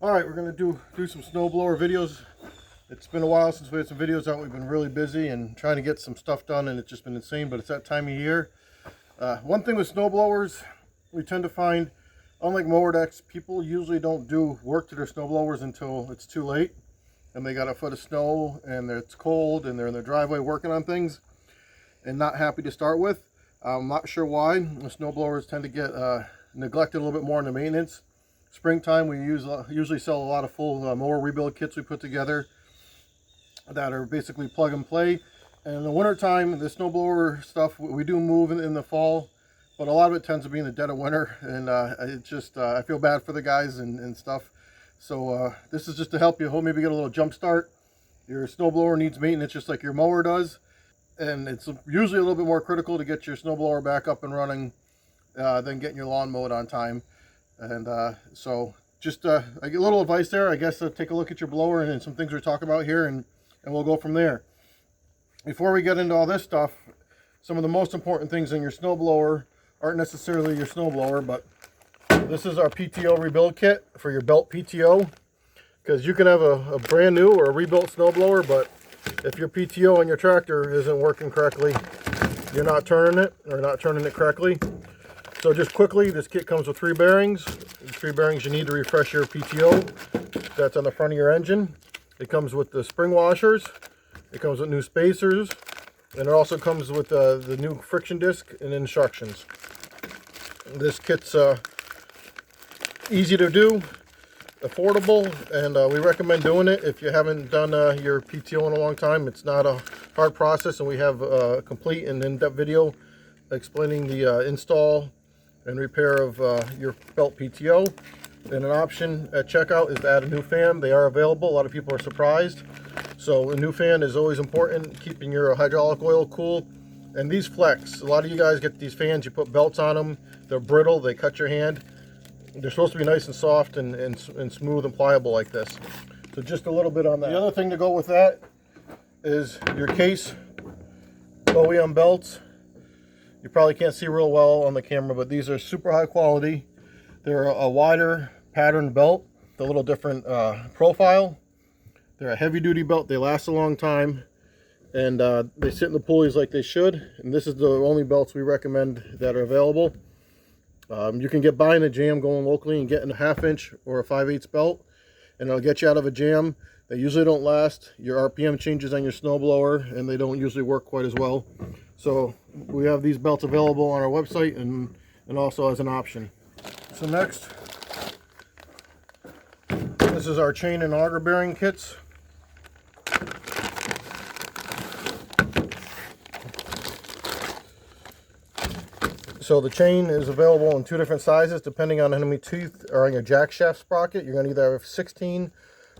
Alright, we're going to do some snowblower videos. It's been a while since we had some videos out. We've been really busy and trying to get some stuff done, and it's just been insane, but it's that time of year. One thing with snowblowers, we tend to find, unlike mower decks, people usually don't do work to their snowblowers until it's too late and they got a foot of snow and it's cold and they're in their driveway working on things and not happy to start with. I'm not sure why. The snowblowers tend to get neglected a little bit more in the maintenance. Springtime, we usually sell a lot of full mower rebuild kits we put together that are basically plug and play. And in the wintertime, the snowblower stuff, we do move in the fall, but a lot of it tends to be in the dead of winter. And I feel bad for the guys and stuff. So this is just to help you maybe get a little jump start. Your snowblower needs maintenance just like your mower does. And it's usually a little bit more critical to get your snowblower back up and running than getting your lawn mowed on time. And so just I get a little advice there, I guess. Take a look at your blower and some things we're talking about here, and we'll go from there. Before we get into all this stuff, some of the most important things in your snowblower aren't necessarily your snowblower, but this is our PTO rebuild kit for your belt PTO, because you can have a brand new or a rebuilt snowblower, but if your PTO on your tractor isn't working correctly, you're not turning it or not turning it correctly. So just quickly, this kit comes with 3 bearings. The 3 bearings you need to refresh your PTO. That's on the front of your engine. It comes with the spring washers. It comes with new spacers. And it also comes with the new friction disc and instructions. This kit's easy to do, affordable, and we recommend doing it if you haven't done your PTO in a long time. It's not a hard process, and we have a complete and in-depth video explaining the install and repair of your belt PTO. And an option at checkout is to add a new fan. They are available. A lot of people are surprised. So a new fan is always important, keeping your hydraulic oil cool. And these flex. A lot of you guys get these fans, you put belts on them, they're brittle, they cut your hand. They're supposed to be nice and soft and smooth and pliable like this. So just a little bit on that. The other thing to go with that is your case OEM belts. You probably can't see real well on the camera, but these are super high quality. They're a wider patterned belt, a little different profile. They're a heavy duty belt. They last a long time, and they sit in the pulleys like they should. And this is the only belts we recommend that are available. You can get by in a jam going locally and getting a 1/2 inch or a 5/8 belt, and it'll get you out of a jam. They usually don't last. Your RPM changes on your snowblower, and they don't usually work quite as well. So we have these belts available on our website and also as an option. So next, this is our chain and auger bearing kits. So the chain is available in 2 different sizes depending on how many teeth are on your jack shaft sprocket. You're going to either have 16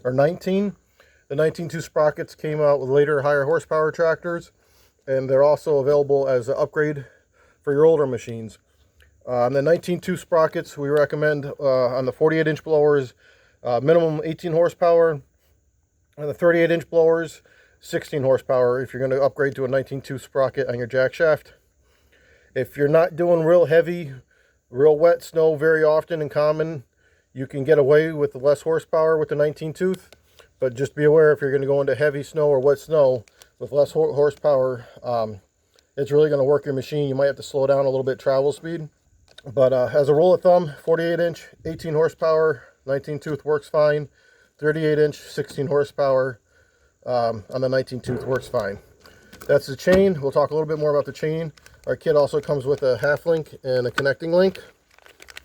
or 19. The 19-tooth sprockets came out with later higher horsepower tractors, and they're also available as an upgrade for your older machines. On the 19-tooth sprockets, we recommend on the 48-inch blowers, minimum 18 horsepower. On the 38-inch blowers, 16 horsepower if you're going to upgrade to a 19-tooth sprocket on your jack shaft. If you're not doing real heavy, real wet snow very often and common, you can get away with less horsepower with the 19-tooth. But just be aware, if you're going to go into heavy snow or wet snow with less horsepower, it's really going to work your machine. You might have to slow down a little bit travel speed. But as a rule of thumb, 48-inch, 18 horsepower, 19-tooth works fine. 38-inch, 16 horsepower on the 19-tooth works fine. That's the chain. We'll talk a little bit more about the chain. Our kit also comes with a half link and a connecting link.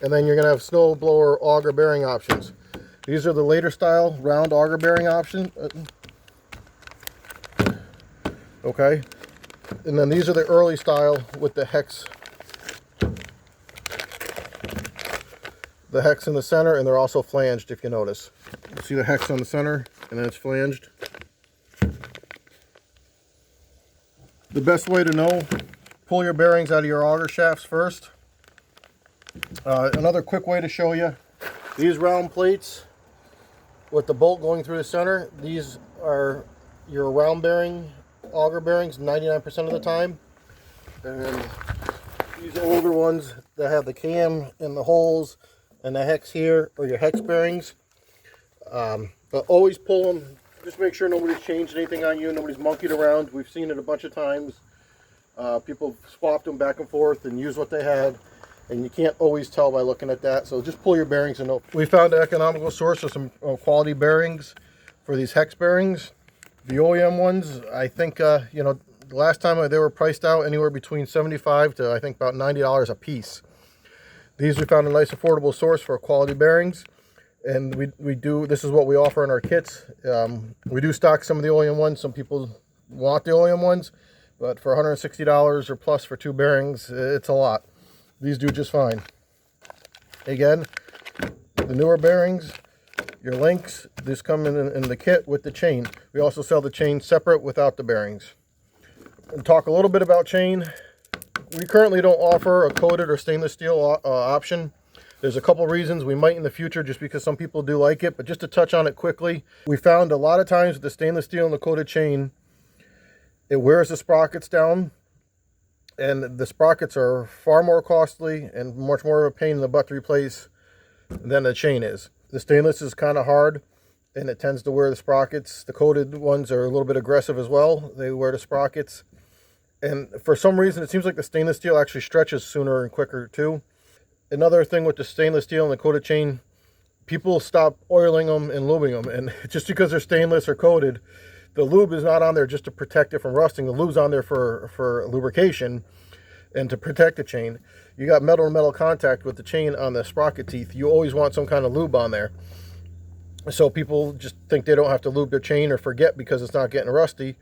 And then you're going to have snowblower auger bearing options. These are the later style round auger bearing option. Okay. And then these are the early style with the hex. The hex in the center, and they're also flanged if you notice. You see the hex on the center, and then it's flanged. The best way to know, pull your bearings out of your auger shafts first. Another quick way to show you, these round plates with the bolt going through the center, these are your round bearing auger bearings 99% of the time. And these older ones that have the cam and the holes and the hex here, or your hex bearings, But always pull them. Just make sure nobody's changed anything on you. Nobody's monkeyed around. We've seen it a bunch of times. People swapped them back and forth and used what they had. And you can't always tell by looking at that. So just pull your bearings and know. We found an economical source of some quality bearings for these hex bearings. The OEM ones, I think, you know, the last time they were priced out anywhere between $75 to I think about $90 a piece. These we found a nice affordable source for quality bearings. And we do, this is what we offer in our kits. We do stock some of the OEM ones. Some people want the OEM ones, but for $160 or plus for 2 bearings, it's a lot. These do just fine. Again, the newer bearings, your links, these come in the kit with the chain. We also sell the chain separate without the bearings. And talk a little bit about chain. We currently don't offer a coated or stainless steel option. There's a couple reasons. We might in the future just because some people do like it, but just to touch on it quickly, we found a lot of times with the stainless steel and the coated chain, it wears the sprockets down, and the sprockets are far more costly and much more of a pain in the butt to replace than the chain is. The stainless is kind of hard and it tends to wear the sprockets. The coated ones are a little bit aggressive as well. They wear the sprockets. And for some reason, it seems like the stainless steel actually stretches sooner and quicker too. Another thing with the stainless steel and the coated chain, people stop oiling them and lubing them. And just because they're stainless or coated, the lube is not on there just to protect it from rusting. The lube's on there for lubrication and to protect the chain. You got metal to metal contact with the chain on the sprocket teeth. You always want some kind of lube on there. So people just think they don't have to lube their chain or forget because it's not getting rusty.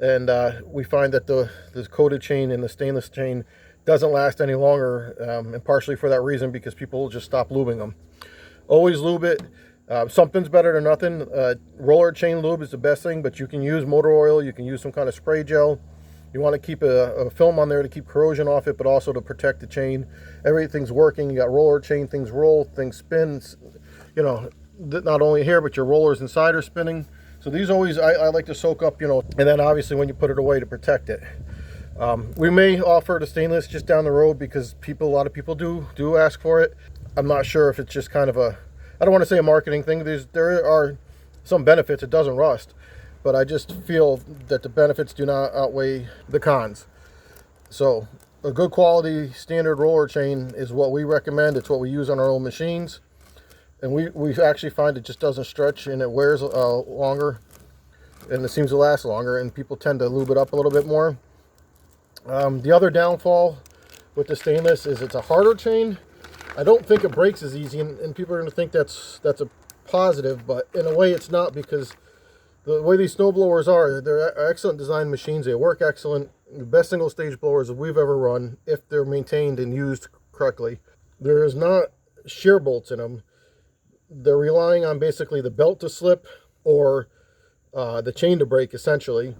And we find that the coated chain and the stainless chain doesn't last any longer, and partially for that reason because people just stop lubing them. Always lube it. Something's better than nothing. Roller chain lube is the best thing, but you can use motor oil, you can use some kind of spray gel. You want to keep a film on there to keep corrosion off it, but also to protect the chain. Everything's working. You got roller chain, things roll, things spin. You know, not only here, but your rollers inside are spinning. So these always, I like to soak up, you know, and then obviously when you put it away to protect it. We may offer the stainless just down the road because a lot of people do ask for it. I'm not sure if it's just kind of I don't want to say a marketing thing. There are some benefits. It doesn't rust, but I just feel that the benefits do not outweigh the cons. So a good quality standard roller chain is what we recommend. It's what we use on our own machines. And we actually find it just doesn't stretch and it wears longer and it seems to last longer, and people tend to lube it up a little bit more. The other downfall with the stainless is it's a harder chain. I don't think it breaks as easy, and people are going to think that's a positive, but in a way it's not, because the way these snowblowers are, they're excellent design machines. They work excellent. The best single stage blowers that we've ever run, if they're maintained and used correctly. There's not shear bolts in them. They're relying on basically the belt to slip or the chain to break, essentially,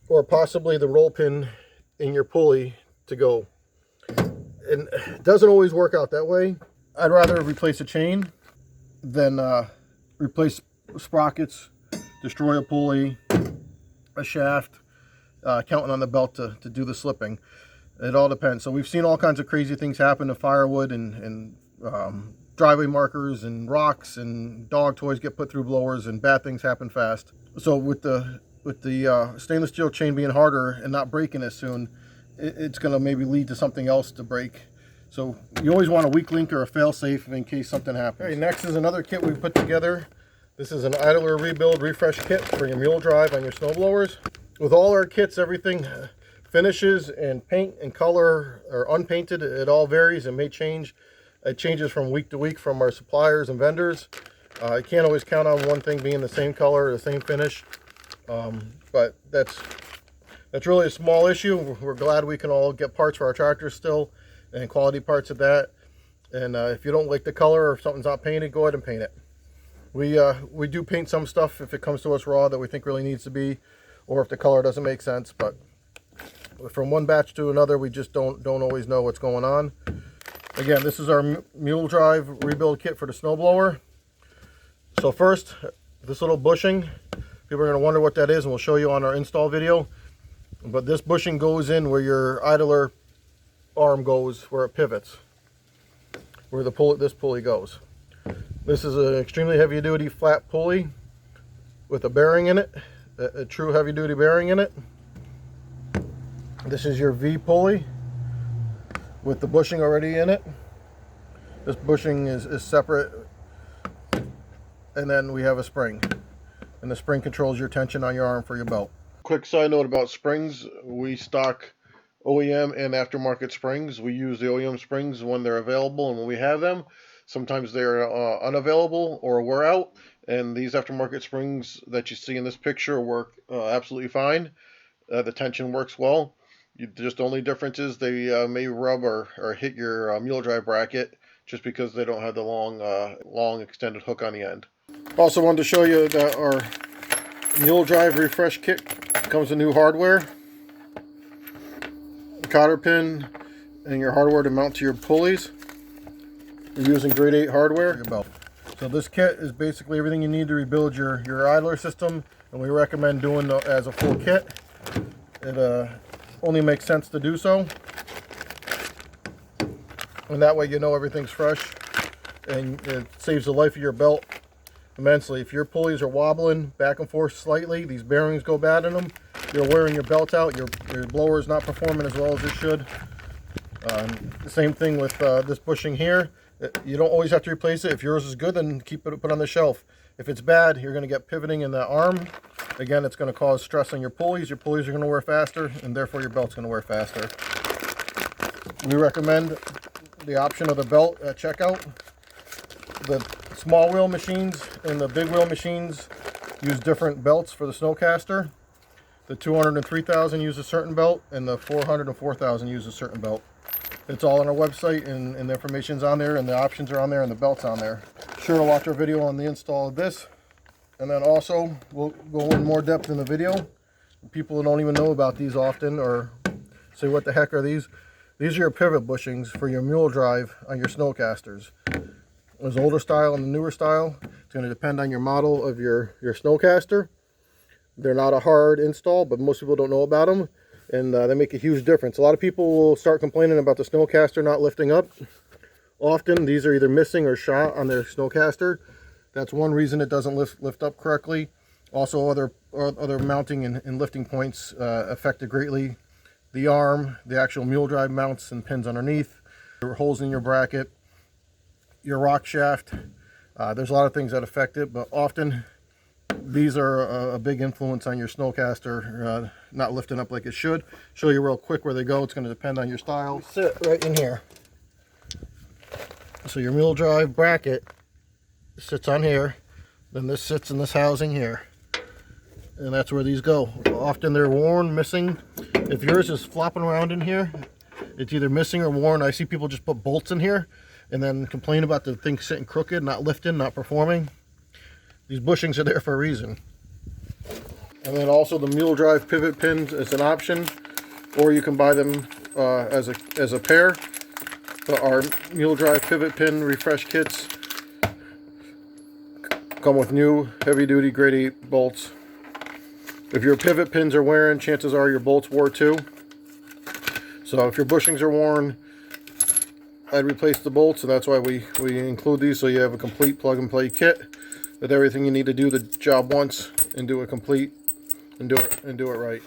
or possibly the roll pin in your pulley to go. And it doesn't always work out that way. I'd rather replace a chain than replace sprockets, destroy a pulley, a shaft, counting on the belt to do the slipping. It all depends. So we've seen all kinds of crazy things happen to firewood and driveway markers and rocks, and dog toys get put through blowers, and bad things happen fast. So with the stainless steel chain being harder and not breaking as soon, it's going to maybe lead to something else to break. So you always want a weak link or a fail-safe in case something happens. Okay, next is another kit we put together. This is an idler rebuild refresh kit for your Mule drive on your snowblowers. With all our kits, everything finishes and paint and color or unpainted, it all varies and may change. It changes from week to week from our suppliers and vendors. You can't always count on one thing being the same color or the same finish, but that's really a small issue. We're glad we can all get parts for our tractors still, and quality parts at that. And if you don't like the color or if something's not painted, go ahead and paint it. We do paint some stuff if it comes to us raw that we think really needs to be, or if the color doesn't make sense. But from one batch to another, we just don't always know what's going on. Again, this is our Mule drive rebuild kit for the snowblower. So first, this little bushing, people are going to wonder what that is, and we'll show you on our install video. But this bushing goes in where your idler arm goes, where it pivots, where this pulley goes. This is an extremely heavy duty flat pulley with a bearing in it, a true heavy duty bearing in it. This is your V pulley with the bushing already in it. This bushing is separate, and then we have a spring, and the spring controls your tension on your arm for your belt. Quick side note about springs: we stock OEM and aftermarket springs. We use the OEM springs when they're available and when we have them. Sometimes they're unavailable or wear out, and these aftermarket springs that you see in this picture work absolutely fine. The tension works well. Just the only difference is they may rub or hit your mule drive bracket, just because they don't have the long extended hook on the end. Also wanted to show you that our mule drive refresh kit comes with new hardware, a cotter pin, and your hardware to mount to your pulleys. You're using grade 8 hardware. So this kit is basically everything you need to rebuild your idler system, and we recommend doing it as a full kit. It only makes sense to do so. And that way you know everything's fresh, and it saves the life of your belt immensely. If your pulleys are wobbling back and forth slightly, these bearings go bad in them, you're wearing your belt out, your blower is not performing as well as it should. The same thing with this bushing here. You don't always have to replace it. If yours is good, then keep it put on the shelf. If it's bad, you're going to get pivoting in the arm. Again, it's going to cause stress on your pulleys. Your pulleys are going to wear faster, and therefore your belt's going to wear faster. We recommend the option of the belt at checkout. The small wheel machines and the big wheel machines use different belts for the snowcaster. The 200 and 3000 use a certain belt, and the 400 and 4000 use a certain belt. It's all on our website, and the information's on there, and the options are on there, and the belt's on there. Be sure to watch our video on the install of this, and then also we'll go in more depth in the video. People don't even know about these often, or say, what the heck are these? These are your pivot bushings for your mule drive on your snowcasters. There's older style and the newer style. It's going to depend on your model of your snowcaster. They're not a hard install, but most people don't know about them, and they make a huge difference. A lot of people will start complaining about the snowcaster not lifting up. Often these are either missing or shot on their snowcaster. That's one reason it doesn't lift up correctly. Also, other mounting and lifting points affect it greatly. The arm, the actual mule drive mounts and pins underneath, your holes in your bracket, your rock shaft. There's a lot of things that affect it, but often these are a big influence on your snowcaster not lifting up like it should. Show you real quick where they go. It's going to depend on your style. Sit right in here. So your mule drive bracket sits on here, then this sits in this housing here, and that's where these go. Often they're worn, missing. If yours is flopping around in here, it's either missing or worn. I see people just put bolts in here and then complain about the thing sitting crooked, not lifting, not performing. These bushings are there for a reason. And then also the mule drive pivot pins is an option, or you can buy them as a pair. But our mule drive pivot pin refresh kits come with new heavy duty grade 8 bolts. If your pivot pins are wearing, chances are your bolts wore too. So if your bushings are worn, I'd replace the bolts, and that's why we include these, so you have a complete plug and play kit with everything you need to do the job once and do it complete and do it right.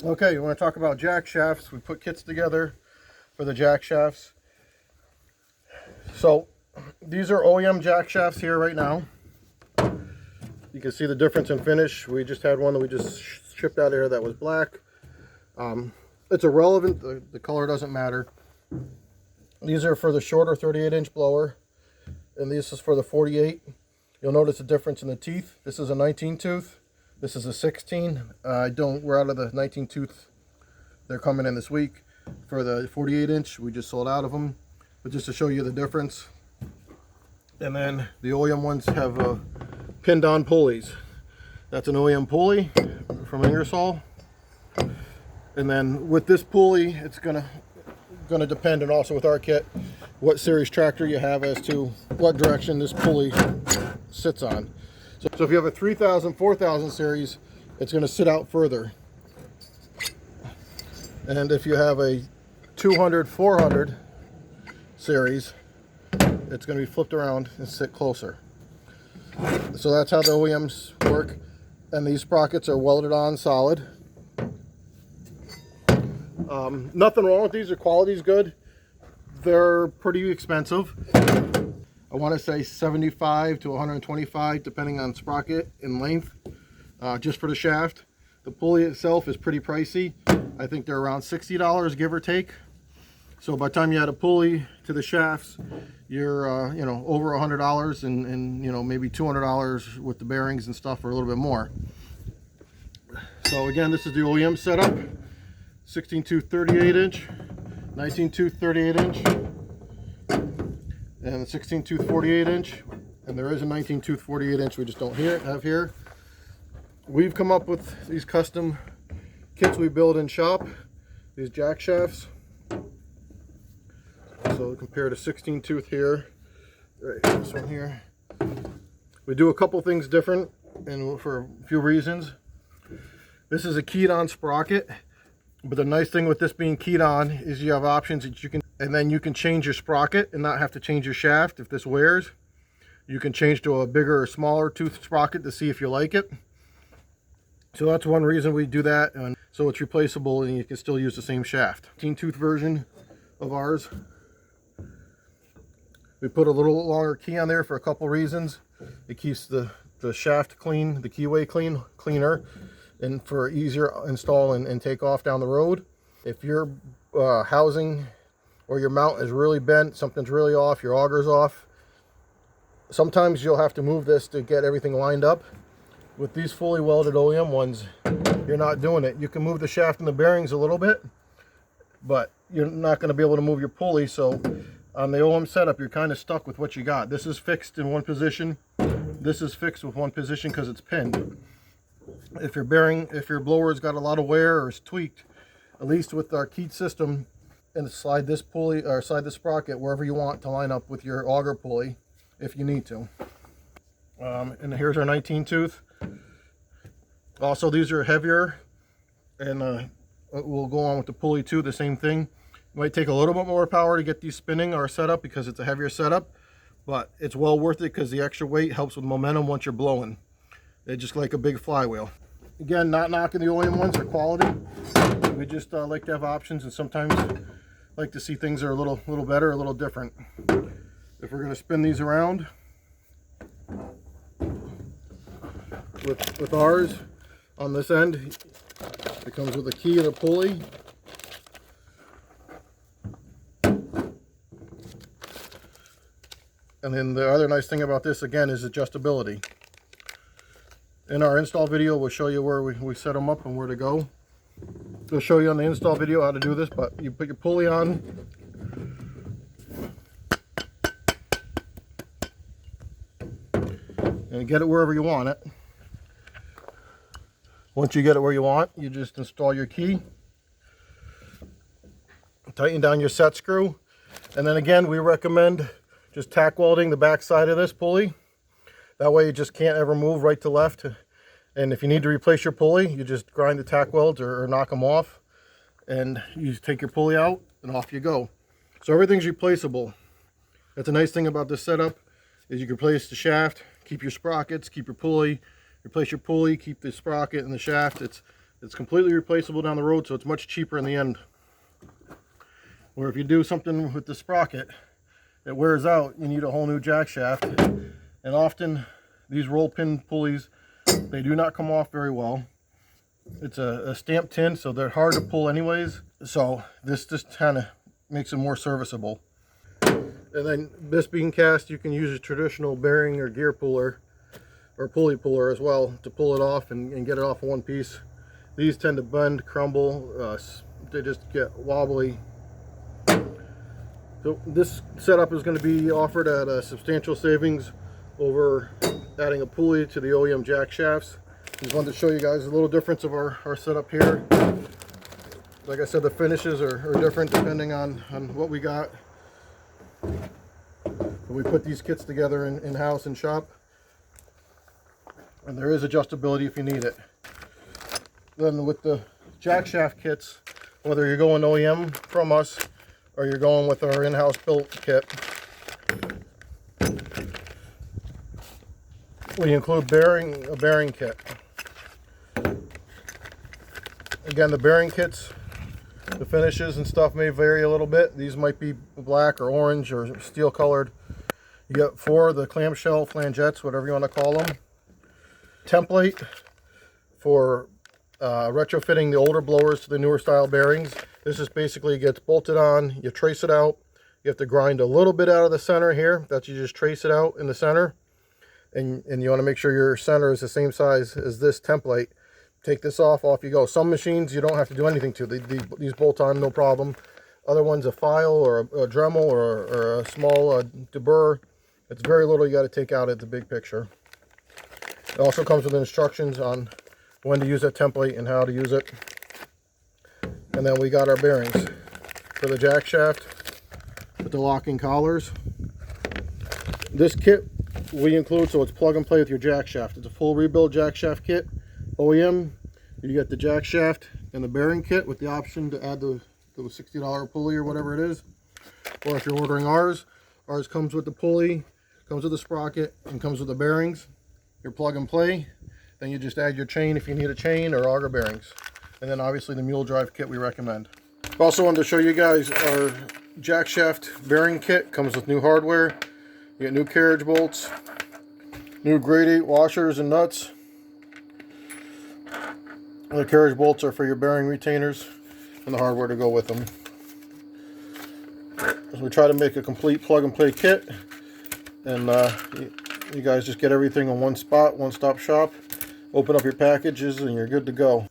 Okay, we want to talk about jack shafts. We put kits together for the jack shafts. So these are OEM jack shafts here right now. You can see the difference in finish. We just had one that we just shipped out of here that was black. It's irrelevant, the color doesn't matter. These are for the shorter 38-inch blower, and this is for the 48. You'll notice a difference in the teeth. This is a 19 tooth. This is a 16. We're out of the 19 tooth. They're coming in this week. For the 48-inch, we just sold out of them. But just to show you the difference. And then the OEM ones have pinned on pulleys. That's an OEM pulley from Ingersoll. And then with this pulley, it's gonna depend, and also with our kit, what series tractor you have as to what direction this pulley sits on. So if you have a 3000, 4000 series, it's going to sit out further. And if you have a 200, 400 series, it's going to be flipped around and sit closer. So that's how the OEMs work. And these sprockets are welded on solid. Nothing wrong with these. Their quality's good. They're pretty expensive. I want to say 75 to 125 depending on sprocket and length, just for the shaft. The pulley itself is pretty pricey. I think they're around $60 give or take. So by the time you add a pulley to the shafts, you're you know, over $100, and you know, maybe $200 with the bearings and stuff, or a little bit more. So again, this is the OEM setup: 16 tooth 38 inch, 19 tooth 38 inch, and a 16 tooth 48 inch. And there is a 19 tooth 48 inch we just don't have here. We've come up with these custom kits we build in shop, these jack shafts. So compare to 16 tooth here, right, this one here. We do a couple things different, and for a few reasons. This is a keyed on sprocket, but the nice thing with this being keyed on is you have options that you can, and then you can change your sprocket and not have to change your shaft. If this wears, you can change to a bigger or smaller tooth sprocket to see if you like it. So that's one reason we do that, and so it's replaceable and you can still use the same shaft. 16 tooth version of ours. We put a little longer key on there for a couple reasons. It keeps the shaft clean, the keyway cleaner, and for easier install and take off down the road. If your housing or your mount is really bent, something's really off, your auger's off, sometimes you'll have to move this to get everything lined up. With these fully welded OEM ones, you're not doing it. You can move the shaft and the bearings a little bit, but you're not going to be able to move your pulley. So on the OEM setup, you're kind of stuck with what you got. This is fixed in one position. This is fixed with one position because it's pinned. If your blower's got a lot of wear or is tweaked, at least with our keyed system, and slide this pulley or slide the sprocket wherever you want to line up with your auger pulley if you need to. And here's our 19 tooth. Also, these are heavier, and we'll go on with the pulley too, the same thing. It might take a little bit more power to get these spinning or setup because it's a heavier setup, but it's well worth it because the extra weight helps with momentum once you're blowing. They're just like a big flywheel. Again, not knocking the OEM ones for quality. We just like to have options, and sometimes like to see things that are a little better, a little different. If we're going to spin these around with ours, on this end, it comes with a key and a pulley. And then the other nice thing about this, again, is adjustability. In our install video, we'll show you where we set them up and where to go. We'll show you on the install video how to do this, but you put your pulley on. And get it wherever you want it. Once you get it where you want, you just install your key, tighten down your set screw, and then again, we recommend just tack welding the back side of this pulley. That way you just can't ever move right to left. And if you need to replace your pulley, you just grind the tack welds or knock them off, and you just take your pulley out and off you go. So everything's replaceable. That's a nice thing about this setup, is you can replace the shaft, keep your sprockets, keep your pulley, replace your pulley, keep the sprocket and the shaft. It's completely replaceable down the road, so it's much cheaper in the end. Or if you do something with the sprocket, it wears out, you need a whole new jack shaft. And often these roll pin pulleys, they do not come off very well. It's a stamped tin, so they're hard to pull anyways. So this just kind of makes them more serviceable. And then this being cast, you can use a traditional bearing or gear puller or pulley puller as well to pull it off and get it off in one piece. These tend to bend, crumble, they just get wobbly. So this setup is going to be offered at a substantial savings over adding a pulley to the OEM jack shafts. Just wanted to show you guys a little difference of our setup here. Like I said, the finishes are different depending on what we got. We put these kits together in-house in shop, and there is adjustability if you need it. Then with the jack shaft kits, whether you're going OEM from us or you're going with our in-house built kit. We include a bearing kit. Again, the bearing kits, the finishes and stuff may vary a little bit. These might be black or orange or steel colored. You get 4 of the clamshell flangettes, whatever you want to call them. Template for retrofitting the older blowers to the newer style bearings. This is basically gets bolted on, you trace it out. You have to grind a little bit out of the center here, that you just trace it out in the center. And you want to make sure your center is the same size as this template. Take this off you go. Some machines you don't have to do anything to. These bolt on, no problem. Other ones, a file or a Dremel or a small deburr. It's very little you got to take out at the big picture. It also comes with instructions on when to use that template and how to use it. And then we got our bearings for the jack shaft with the locking collars. This kit we include so it's plug and play with your jack shaft. It's a full rebuild jack shaft kit. OEM, you get the jack shaft and the bearing kit with the option to add the $60 pulley or whatever it is. Or if you're ordering ours comes with the pulley, comes with the sprocket, and comes with the bearings. Your plug and play. Then you just add your chain if you need a chain or auger bearings. And then obviously the Mule drive kit we recommend. Also wanted to show you guys our jack shaft bearing kit. Comes with new hardware. You get new carriage bolts, new grade 8 washers and nuts. The carriage bolts are for your bearing retainers and the hardware to go with them. So we try to make a complete plug and play kit, and you guys just get everything in one spot, one-stop shop. Open up your packages and you're good to go.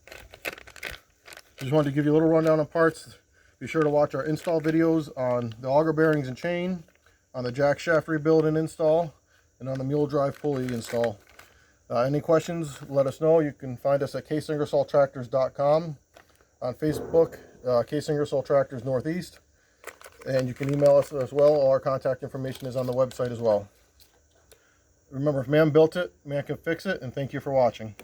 Just wanted to give you a little rundown of parts. Be sure to watch our install videos on the auger bearings and chain, on the jack shaft rebuild and install, and on the Mule drive pulley install. Any questions, let us know. You can find us at caseingersolltractors.com, on Facebook, Case Ingersoll Tractors Northeast, and you can email us as well. All our contact information is on the website as well. Remember, if man built it, man can fix it, and thank you for watching.